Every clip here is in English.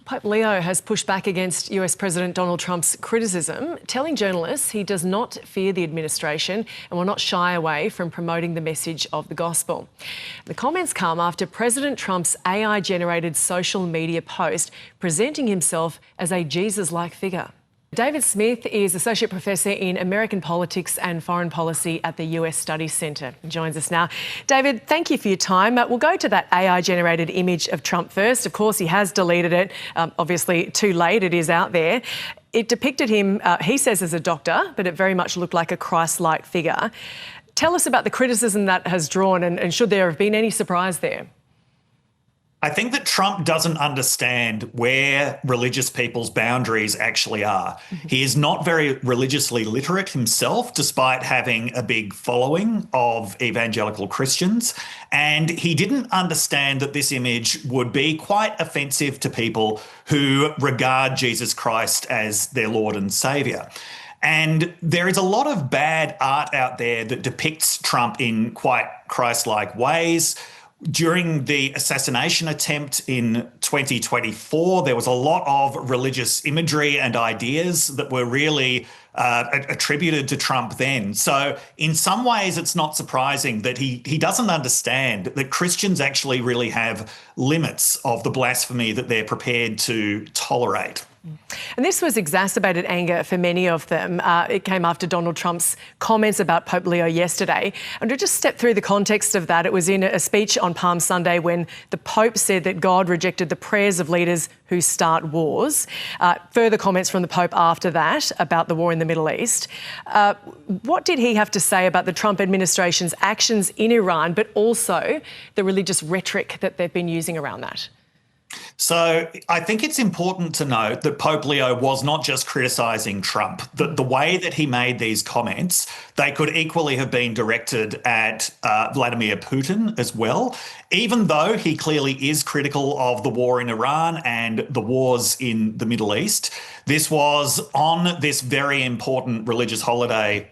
Pope Leo has pushed back against US President Donald Trump's criticism, telling journalists he does not fear the administration and will not shy away from promoting the message of the gospel. The comments come after President Trump's AI-generated social media post presenting himself as a Jesus-like figure. David Smith is Associate Professor in American Politics and Foreign Policy at the US Studies Centre. He joins us now. David, thank you for your time. We'll go to that AI-generated image of Trump first. Of course, he has deleted it. Obviously, too late. It is out there. It depicted him, he says, as a doctor, but it very much looked like a Christ-like figure. Tell us about the criticism that has drawn and should there have been any surprise there? I think that Trump doesn't understand where religious people's boundaries actually are. He is not very religiously literate himself, despite having a big following of evangelical Christians. And he didn't understand that this image would be quite offensive to people who regard Jesus Christ as their Lord and Saviour. And there is a lot of bad art out there that depicts Trump in quite Christ-like ways. During the assassination attempt in 2024, there was a lot of religious imagery and ideas that were really attributed to Trump then. So in some ways, it's not surprising that he doesn't understand that Christians actually really have limits of the blasphemy that they're prepared to tolerate. And this was exacerbated anger for many of them. It came after Donald Trump's comments about Pope Leo yesterday. And to just step through the context of that, it was in a speech on Palm Sunday when the Pope said that God rejected the prayers of leaders who start wars. Further comments from the Pope after that about the war in the Middle East. What did he have to say about the Trump administration's actions in Iran, but also the religious rhetoric that they've been using around that? So I think it's important to note that Pope Leo was not just criticising Trump. The way that he made these comments, they could equally have been directed at Vladimir Putin as well. Even though he clearly is critical of the war in Iran and the wars in the Middle East, this was on this very important religious holiday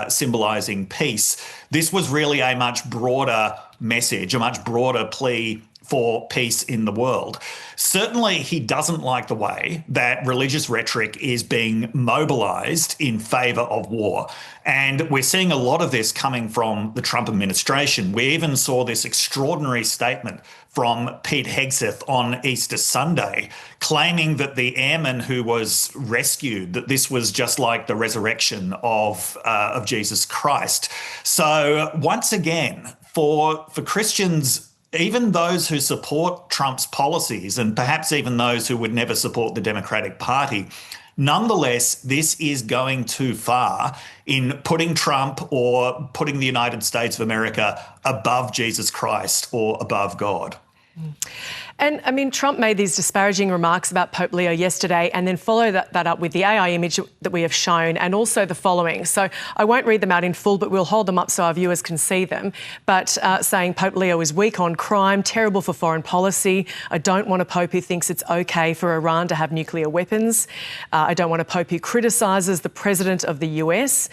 symbolising peace. This was really a much broader message, a much broader plea for peace in the world. Certainly, he doesn't like the way that religious rhetoric is being mobilised in favour of war. And we're seeing a lot of this coming from the Trump administration. We even saw this extraordinary statement from Pete Hegseth on Easter Sunday, claiming that the airman who was rescued, that this was just like the resurrection of Jesus Christ. So once again, for Christians, even those who support Trump's policies, and perhaps even those who would never support the Democratic Party, nonetheless, this is going too far in putting Trump or putting the United States of America above Jesus Christ or above God. And, I mean, Trump made these disparaging remarks about Pope Leo yesterday and then followed that up with the AI image that we have shown and also the following. So I won't read them out in full, but we'll hold them up so our viewers can see them. But saying Pope Leo is weak on crime, terrible for foreign policy. I don't want a Pope who thinks it's OK for Iran to have nuclear weapons. I don't want a Pope who criticises the President of the US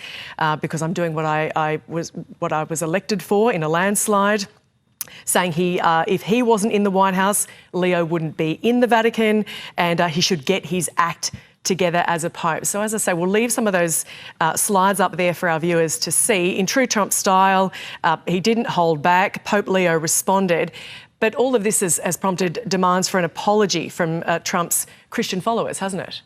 because I'm doing what I was elected for in a landslide. Saying if he wasn't in the White House, Leo wouldn't be in the Vatican and he should get his act together as a Pope. So as I say, we'll leave some of those slides up there for our viewers to see. In true Trump style, he didn't hold back. Pope Leo responded. But all of this has prompted demands for an apology from Trump's Christian followers, hasn't it?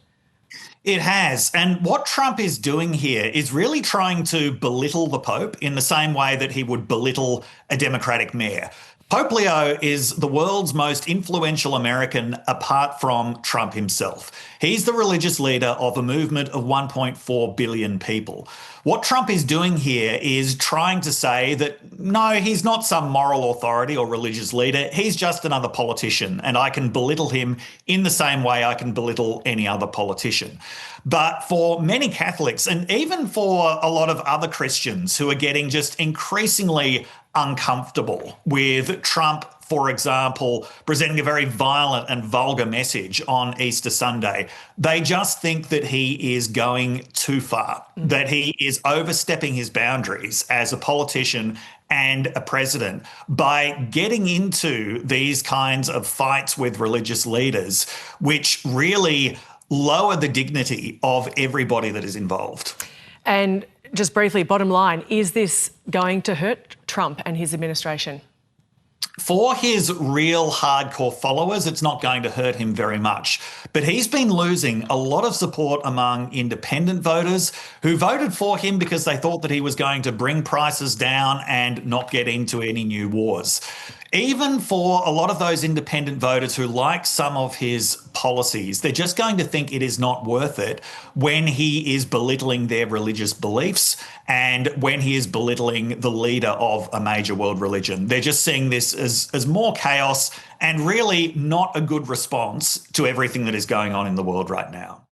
It has. And what Trump is doing here is really trying to belittle the Pope in the same way that he would belittle a Democratic mayor. Pope Leo is the world's most influential American apart from Trump himself. He's the religious leader of a movement of 1.4 billion people. What Trump is doing here is trying to say that, no, he's not some moral authority or religious leader. He's just another politician, and I can belittle him in the same way I can belittle any other politician. But for many Catholics, and even for a lot of other Christians who are getting just increasingly uncomfortable with Trump for example, presenting a very violent and vulgar message on Easter Sunday. They just think that he is going too far, that he is overstepping his boundaries as a politician and a president by getting into these kinds of fights with religious leaders, which really lower the dignity of everybody that is involved. And just briefly, bottom line, is this going to hurt Trump and his administration? For his real hardcore followers, it's not going to hurt him very much. But he's been losing a lot of support among independent voters who voted for him because they thought that he was going to bring prices down and not get into any new wars. Even for a lot of those independent voters who like some of his policies, they're just going to think it is not worth it when he is belittling their religious beliefs and when he is belittling the leader of a major world religion. They're just seeing this as more chaos and really not a good response to everything that is going on in the world right now.